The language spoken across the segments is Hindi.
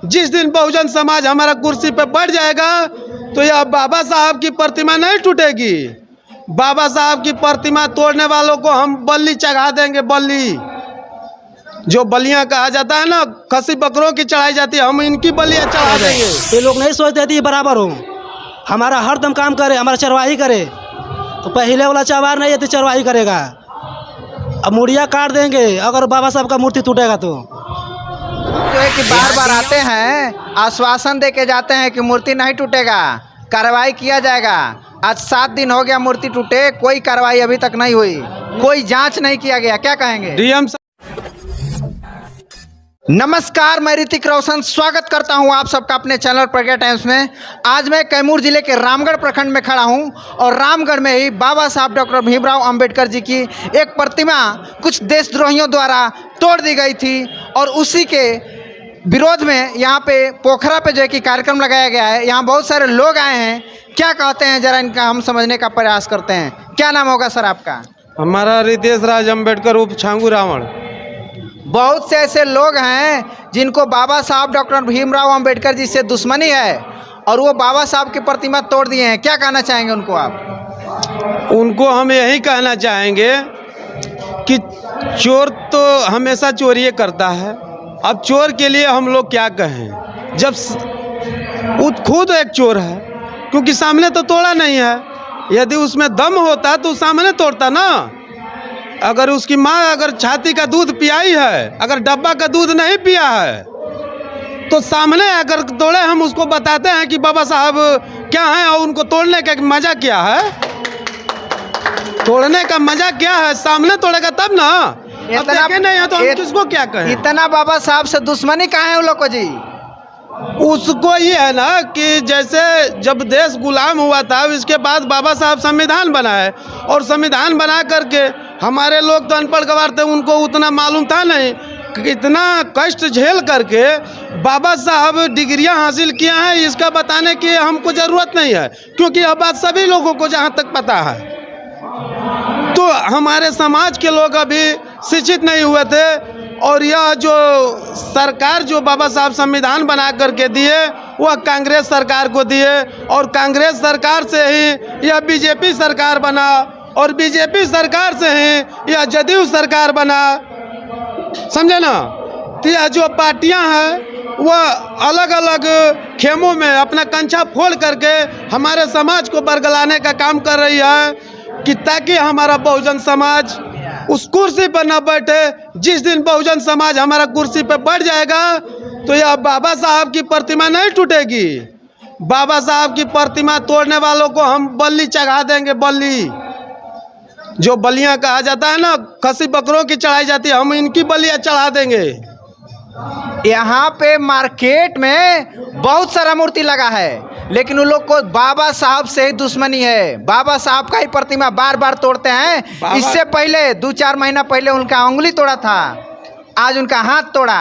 जिस दिन बहुजन समाज हमारा कुर्सी पे बैठ जाएगा तो यह बाबा साहब की प्रतिमा नहीं टूटेगी। बाबा साहब की प्रतिमा तोड़ने वालों को हम बल्ली चढ़ा देंगे। बल्ली जो बलियां कहा जाता है ना, खसी बकरों की चढ़ाई जाती है, हम इनकी बलियां चढ़ा देंगे। ये लोग नहीं सोचते थे ये बराबर हो, हमारा हर दम काम करे, हमारा चरवाही करे। तो पहले वाला चरवार नहीं है तो चरवाही करेगा। अब मुड़िया काट देंगे अगर बाबा साहब का मूर्ति टूटेगा तो। जो है कि बार बार आते हैं, आश्वासन दे के जाते हैं कि मूर्ति नहीं टूटेगा, कार्रवाई किया जाएगा। आज 7 दिन हो गया मूर्ति टूटे, कोई कार्रवाई अभी तक नहीं हुई, कोई जांच नहीं किया गया। क्या कहेंगे? डीएम नमस्कार, मैं ऋतिक रोशन स्वागत करता हूं आप सबका अपने चैनल प्रज्ञा टाइम्स में। आज मैं कैमूर जिले के रामगढ़ प्रखंड में खड़ा हूं और रामगढ़ में ही बाबा साहब डॉक्टर भीमराव अंबेडकर जी की एक प्रतिमा कुछ देशद्रोहियों द्वारा तोड़ दी गई थी और उसी के विरोध में यहाँ पे पोखरा पे जो है कि कार्यक्रम लगाया गया है। यहाँ बहुत सारे लोग आए हैं, क्या कहते हैं जरा इनका हम समझने का प्रयास करते हैं। क्या नाम होगा सर आपका? हमारा रितेश राज अम्बेडकर उप छांगू रावण। बहुत से ऐसे लोग हैं जिनको बाबा साहब डॉक्टर भीमराव अंबेडकर जी से दुश्मनी है और वो बाबा साहब की प्रतिमा तोड़ दिए हैं। क्या कहना चाहेंगे उनको आप? उनको हम यही कहना चाहेंगे कि चोर तो हमेशा चोरी करता है। अब चोर के लिए हम लोग क्या कहें, जब खुद एक चोर है, क्योंकि सामने तो तोड़ा नहीं है। यदि उसमें दम होता तो सामने तोड़ता ना। अगर उसकी माँ अगर छाती का दूध पियाई है, अगर डब्बा का दूध नहीं पिया है, तो सामने अगर तोड़े हम उसको बताते हैं कि बाबा साहब क्या हैं और उनको तोड़ने का मजा क्या है। तोड़ने का मजा क्या है, सामने तोड़ेगा तब ना। अब देखे नहीं है तो हम किसको क्या कहें। इतना बाबा साहब से दुश्मनी कहाँ है उन लोग को जी? उसको ये है ना कि जैसे जब देश गुलाम हुआ था, इसके बाद बाबा साहब संविधान बनाए और संविधान बना करके हमारे लोग तो अनपढ़ गवार थे, उनको उतना मालूम था नहीं कि इतना कष्ट झेल करके बाबा साहब डिग्रियां हासिल किए हैं। इसका बताने की हमको ज़रूरत नहीं है, क्योंकि यह बात सभी लोगों को जहां तक पता है। तो हमारे समाज के लोग अभी शिक्षित नहीं हुए थे और यह जो सरकार जो बाबा साहब संविधान बना करके दिए वह कांग्रेस सरकार को दिए और कांग्रेस सरकार से ही यह बीजेपी सरकार बना और बीजेपी सरकार से ही यह जदयू सरकार बना। समझे ना? तो यह जो पार्टियां हैं वह अलग अलग खेमों में अपना कंछा फोड़ करके हमारे समाज को बरगलाने का काम कर रही है कि ताकि हमारा बहुजन समाज उस कुर्सी पर न बैठे। जिस दिन बहुजन समाज हमारा कुर्सी पर बैठ जाएगा तो यह बाबा साहब की प्रतिमा नहीं टूटेगी। बाबा साहब की प्रतिमा तोड़ने वालों को हम बल्ली चढ़ा देंगे। बल्ली जो बलियां कहा जाता है ना, खसी बकरों की चढ़ाई जाती है, हम इनकी बलियां चढ़ा देंगे। यहाँ पे मार्केट में बहुत सारा मूर्ति लगा है, लेकिन उन लोग को बाबा साहब से ही दुश्मनी है। बाबा साहब का ही प्रतिमा बार बार तोड़ते हैं। इससे पहले 2-4 महीना पहले उनका उंगली तोड़ा था, आज उनका हाथ तोड़ा।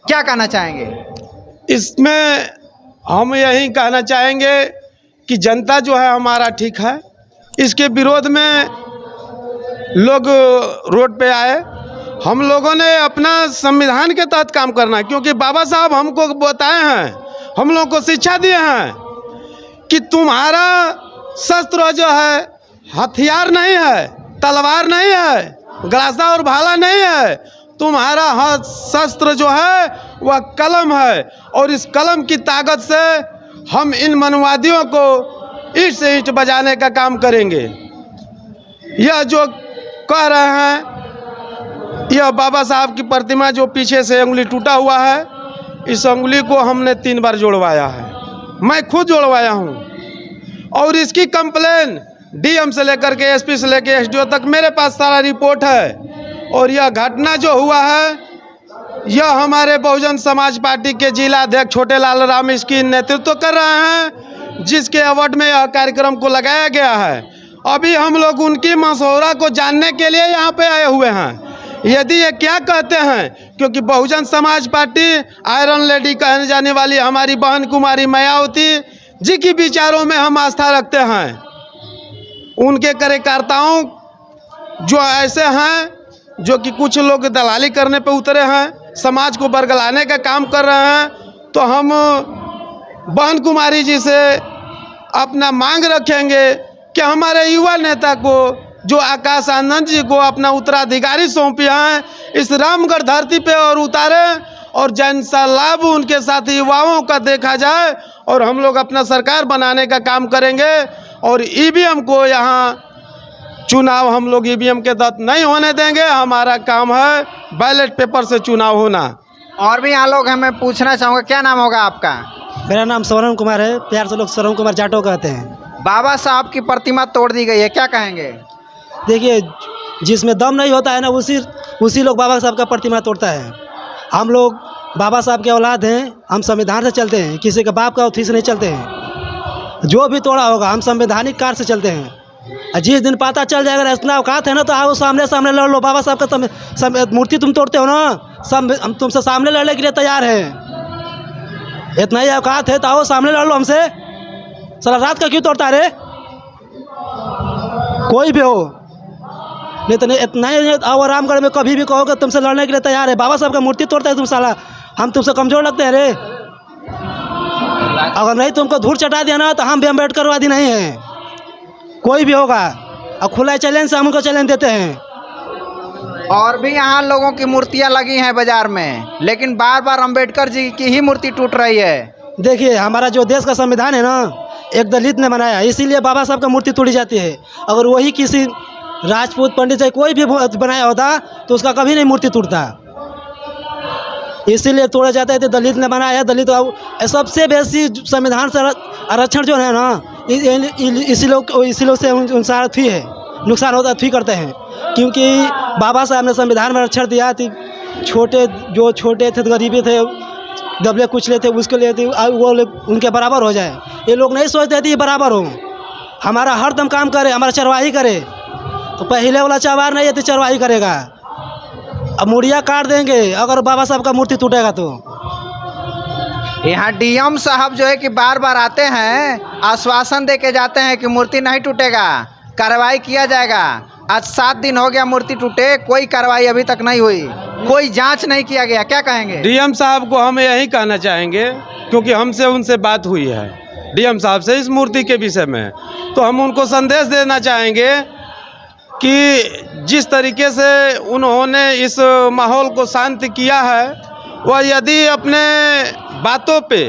क्या कहना चाहेंगे इसमें? हम यही कहना चाहेंगे कि जनता जो है हमारा ठीक है, इसके विरोध में लोग रोड पे आए। हम लोगों ने अपना संविधान के तहत काम करना है, क्योंकि बाबा साहब हमको बताए हैं, हम लोगों को शिक्षा दिए हैं कि तुम्हारा शस्त्र जो है हथियार नहीं है, तलवार नहीं है, गलासा और भाला नहीं है, तुम्हारा हाथ शस्त्र जो है वह कलम है। और इस कलम की ताकत से हम इन मनवादियों को ईंट से ईंट बजाने का काम करेंगे। यह जो कह रहे हैं, यह बाबा साहब की प्रतिमा जो पीछे से उंगली टूटा हुआ है, इस उंगली को हमने 3 बार जोड़वाया है। मैं खुद जोड़वाया हूँ और इसकी कंप्लेन डीएम से लेकर के एसपी से लेकर एसडीओ तक मेरे पास सारा रिपोर्ट है। और यह घटना जो हुआ है, यह हमारे बहुजन समाज पार्टी के जिला अध्यक्ष छोटे लाल राम इसकी नेतृत्व कर रहे हैं, जिसके अवार्ड में यह कार्यक्रम को लगाया गया है। अभी हम लोग उनकी मशहूरा को जानने के लिए यहाँ पे आए हुए हैं। यदि ये क्या कहते हैं, क्योंकि Bahujan Samaj party iron lady कहने जाने वाली हमारी बहन कुमारी मायावती जी की विचारों में हम आस्था रखते हैं। उनके कार्यकर्ताओं जो ऐसे हैं जो कि कुछ लोग दलाली करने पे उतरे हैं, समाज को बरगलाने का काम कर रहे हैं, तो तो हम बहन कुमारी जी से अपना मांग रखेंगे कि हमारे युवा नेता को, जो आकाश आनंद जी को अपना उत्तराधिकारी सौंपे हैं, इस रामगढ़ धरती पे और उतारें और जैसा लाभ उनके साथ युवाओं का देखा जाए और हम लोग अपना सरकार बनाने का काम करेंगे। और ईवीएम को यहाँ चुनाव हम लोग ईवीएम के तहत नहीं होने देंगे। हमारा काम है बैलेट पेपर से चुनाव होना। और भी यहाँ लोग हैं, मैं पूछना चाहूँगा, क्या नाम होगा आपका? मेरा नाम सौरम कुमार है, प्यार से लोग सौरम कुमार जाटो कहते हैं। बाबा साहब की प्रतिमा तोड़ दी गई है, क्या कहेंगे? देखिए, जिसमें दम नहीं होता है ना, उसी लोग बाबा साहब का प्रतिमा तोड़ता है। हम लोग बाबा साहब के औलाद हैं, हम संविधान से चलते हैं, किसी के बाप का अथी से नहीं चलते हैं। जो भी तोड़ा होगा हम संवैधानिक कार्य से चलते हैं। और जिस दिन पता चल जाएगा इतना औकात है ना, तो आओ सामने सामने लड़ लो। बाबा साहब का मूर्ति तुम तोड़ते हो ना, हम तुमसे सामने लड़ने के लिए तैयार हैं। इतना ही औकात है तो आओ सामने लड़ लो हमसे। साला रात का क्यों तोड़ता रे? कोई भी हो, नहीं तो नहीं, इतना ही आओ रामगढ़ में कभी भी कहोगे तुमसे लड़ने के लिए तैयार है। बाबा साहब का मूर्ति तोड़ता है तुम, साला हम तुमसे कमज़ोर लगते हैं रे? अगर नहीं तुमको धूल चटा दिया ना तो हम भी अम्बेडकरवादी नहीं हैं। कोई भी होगा, और खुला चैलेंज से हम उनको चैलेंज देते हैं। और भी यहाँ लोगों की मूर्तियाँ लगी हैं बाजार में, लेकिन बार बार अंबेडकर जी की ही मूर्ति टूट रही है। देखिए, हमारा जो देश का संविधान है ना, एक दलित ने बनाया, इसीलिए बाबा साहब का मूर्ति तोड़ी जाती है। अगर वही किसी राजपूत पंडित से कोई भी बनाया होता तो उसका कभी नहीं मूर्ति टूटता, इसीलिए तोड़ा जाता है। तो दलित ने बनाया, दलित सबसे बेसी संविधान से आरक्षण जो है ना, इसी लोग से उनसे अथी है, नुकसान होता अथी करते हैं। क्योंकि बाबा साहब ने संविधान में आरक्षण दिया थी, जो छोटे थे, गरीबी थे, दबले कुचले थे, उसके लिए वो उनके बराबर हो जाए। ये लोग नहीं सोचते थे ये बराबर हो, हमारा हर दम काम करे, हमारा चरवाही करे। तो पहले वाला चरवाही नहीं है तो चरवाही करेगा। अब मुड़िया काट देंगे अगर बाबा साहब का मूर्ति टूटेगा तो। यहाँ डीएम साहब जो है कि बार बार आते हैं, आश्वासन दे के जाते हैं कि मूर्ति नहीं टूटेगा, कार्रवाई किया जाएगा। आज 7 दिन हो गया मूर्ति टूटे, कोई कार्रवाई अभी तक नहीं हुई, कोई जांच नहीं किया गया, क्या कहेंगे? डीएम साहब को हम यही कहना चाहेंगे, क्योंकि हमसे उनसे बात हुई है डीएम साहब से इस मूर्ति के विषय में, तो हम उनको संदेश देना चाहेंगे कि जिस तरीके से उन्होंने इस माहौल को शांत किया है, वह यदि अपने बातों पे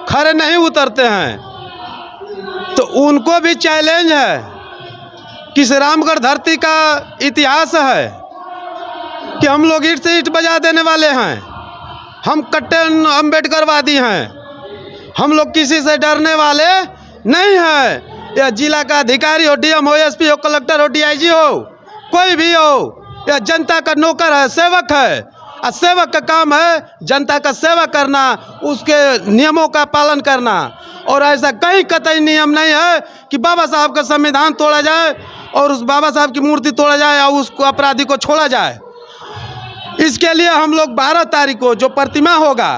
खरे नहीं उतरते हैं तो उनको भी चैलेंज है कि इस रामगढ़ धरती का इतिहास है कि हम लोग ईंट से ईंट बजा देने वाले हैं। हम कट्टे अम्बेडकरवादी हैं, हम लोग किसी से डरने वाले नहीं हैं। या जिला का अधिकारी हो, डीएम हो, एसपी हो, कलेक्टर हो, डीआईजी हो, कोई भी हो, या जनता का नौकर है, सेवक है। और सेवक का काम है जनता का सेवा करना, उसके नियमों का पालन करना। और ऐसा कहीं कतई नियम नहीं है कि बाबा साहब का संविधान तोड़ा जाए और उस बाबा साहब की मूर्ति तोड़ा जाए और उसको अपराधी को छोड़ा जाए। इसके लिए हम लोग 12 तारीख को जो प्रतिमा होगा,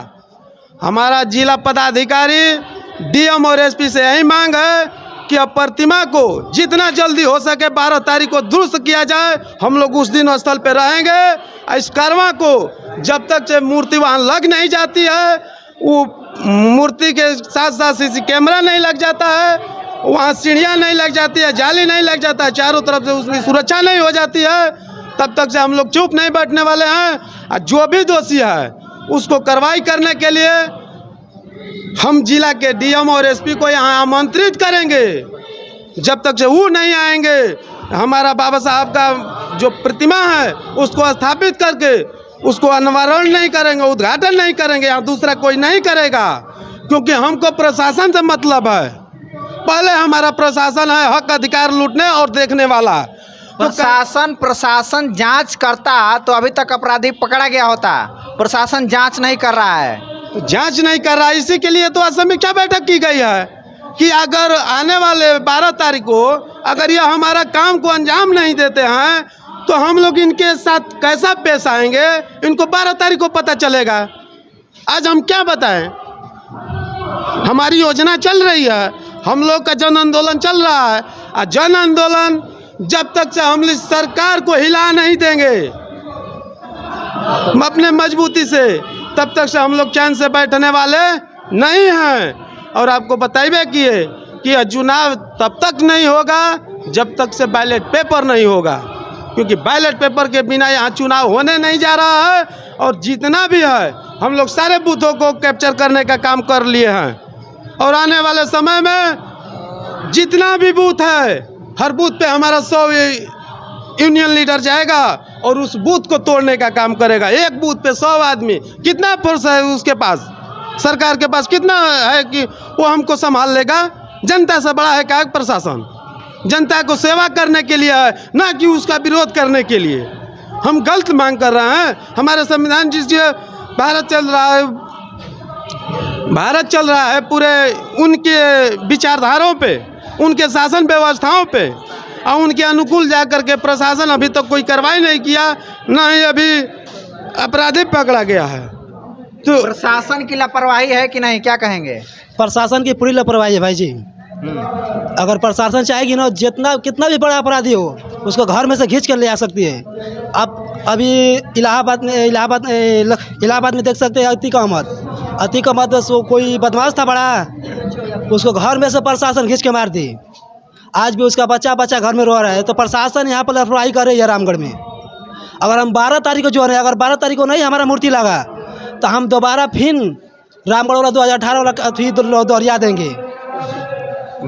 हमारा जिला पदाधिकारी, डीएम और एसपी से यही मांग है कि अब प्रतिमा को जितना जल्दी हो सके 12 तारीख को दुरुस्त किया जाए। हम लोग उस दिन स्थल पर रहेंगे। इस कारवां को जब तक से मूर्ति वहाँ लग नहीं जाती है, वो मूर्ति के साथ साथ सीसी कैमरा नहीं लग जाता है, वहाँ सीढ़ियाँ नहीं लग जाती है, जाली नहीं लग जाता है, चारों तरफ से उसकी सुरक्षा नहीं हो जाती है, तब तक से हम लोग चुप नहीं बैठने वाले हैं। और जो भी दोषी है उसको कार्रवाई करने के लिए हम जिला के डीएम और एसपी को यहाँ आमंत्रित करेंगे। जब तक से वो नहीं आएंगे, हमारा बाबा साहब का जो प्रतिमा है उसको स्थापित करके उसको अनावरण नहीं करेंगे, उद्घाटन नहीं करेंगे, यहाँ दूसरा कोई नहीं करेगा। क्योंकि हमको प्रशासन से मतलब है, पहले हमारा प्रशासन है हक अधिकार लूटने और देखने वाला। तो प्रशासन जांच करता तो अभी तक अपराधी पकड़ा गया होता। प्रशासन जांच नहीं कर रहा है, जांच नहीं कर रहा है। इसी के लिए तो समीक्षा बैठक की गई है कि अगर आने वाले 12 तारीख को अगर ये हमारा काम को अंजाम नहीं देते हैं तो हम लोग इनके साथ कैसा पेश आएंगे, इनको 12 तारीख को पता चलेगा। आज हम क्या बताएं, हमारी योजना चल रही है, हम लोग का जन आंदोलन चल रहा है। और जन आंदोलन जब तक से हम सरकार को हिला नहीं देंगे अपने मजबूती से, तब तक से हम लोग चैन से बैठने वाले नहीं हैं। और आपको बताइए कि चुनाव तब तक नहीं होगा जब तक से बैलेट पेपर नहीं होगा, क्योंकि बैलेट पेपर के बिना यहाँ चुनाव होने नहीं जा रहा है। और जितना भी है हम लोग सारे बूथों को कैप्चर करने का काम कर लिए हैं और आने वाले समय में जितना भी बूथ है हर बूथ पे हमारा 100 यूनियन लीडर जाएगा और उस बूथ को तोड़ने का काम करेगा। एक बूथ पे 100 आदमी, कितना फोर्स है उसके पास, सरकार के पास कितना है कि वो हमको संभाल लेगा? जनता से बड़ा है क्या प्रशासन? जनता को सेवा करने के लिए है, ना कि उसका विरोध करने के लिए। हम गलत मांग कर रहे हैं। हमारे संविधान जिससे भारत चल रहा है पूरे उनके विचारधाराओं पे, उनके शासन व्यवस्थाओं पे और उनके अनुकूल जा कर के प्रशासन अभी तक कोई कार्रवाई नहीं किया, ना ही अभी अपराधी पकड़ा गया है। तो प्रशासन की लापरवाही है कि नहीं, क्या कहेंगे? प्रशासन की पूरी लापरवाही है भाई जी। अगर प्रशासन चाहेगी ना, कितना भी बड़ा अपराधी हो उसको घर में से खींच कर ले आ सकती है। अब अभी इलाहाबाद में देख सकते हैं अतीक अहमद सो कोई बदमाश था बड़ा, उसको घर में से प्रशासन खींच के मार दी। आज भी उसका बच्चा घर में रो रहा है। तो प्रशासन यहाँ पर लापरवाही कर रही है रामगढ़ में। अगर हम 12 तारीख को जो है, अगर 12 तारीख को नहीं हमारा मूर्ति लगा तो हम दोबारा फिर रामगढ़ वाला 2018 वाला दोहरिया देंगे।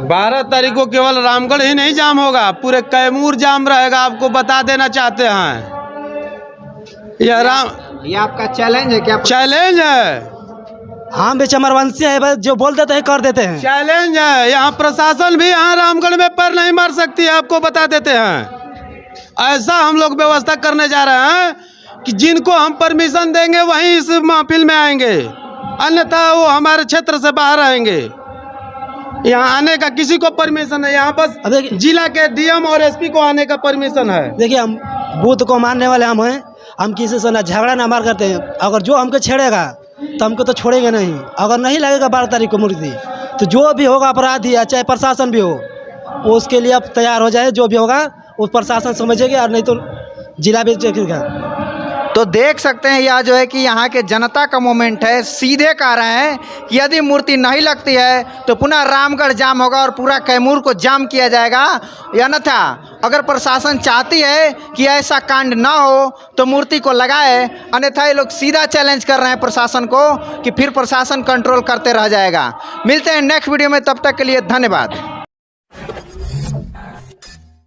12 तारीख को केवल रामगढ़ ही नहीं जाम होगा, पूरे कैमूर जाम रहेगा। आपको बता देना चाहते हैं, ये आपका चैलेंज है क्या? चैलेंज है। हम भी चमरवंशी है, जो बोल देते हैं कर देते हैं। चैलेंज है। यहाँ प्रशासन भी यहाँ रामगढ़ में पैर नहीं मार सकती है, आपको बता देते हैं। ऐसा हम लोग व्यवस्था करने जा रहे हैं कि जिनको हम परमिशन देंगे वहीं इस महफिल में आएंगे, अन्यथा वो हमारे क्षेत्र से बाहर आएंगे। यहाँ आने का किसी को परमिशन है, यहाँ बस जिला के डीएम और एसपी को आने का परमिशन है। देखिए, हम बूथ को मानने वाले हम हैं, हम किसी से ना झगड़ा ना मार करते हैं। अगर जो हमको छेड़ेगा तो हमको तो छोड़ेंगे नहीं। अगर नहीं लगेगा 12 तारीख को मूर्ति, तो जो भी होगा अपराधी या चाहे प्रशासन भी हो, वो उसके लिए अब तैयार हो जाए। जो भी होगा वो प्रशासन समझेगा, और नहीं तो जिला भी देखेगा। तो देख सकते हैं यह जो है कि यहाँ के जनता का मोमेंट है, सीधे कह रहे हैं कि यदि मूर्ति नहीं लगती है तो पुनः रामगढ़ जाम होगा और पूरा कैमूर को जाम किया जाएगा। अन्यथा अगर प्रशासन चाहती है कि ऐसा कांड ना हो तो मूर्ति को लगाए, अन्यथा ये लोग सीधा चैलेंज कर रहे हैं प्रशासन को कि फिर प्रशासन कंट्रोल करते रह जाएगा। मिलते हैं नेक्स्ट वीडियो में, तब तक के लिए धन्यवाद।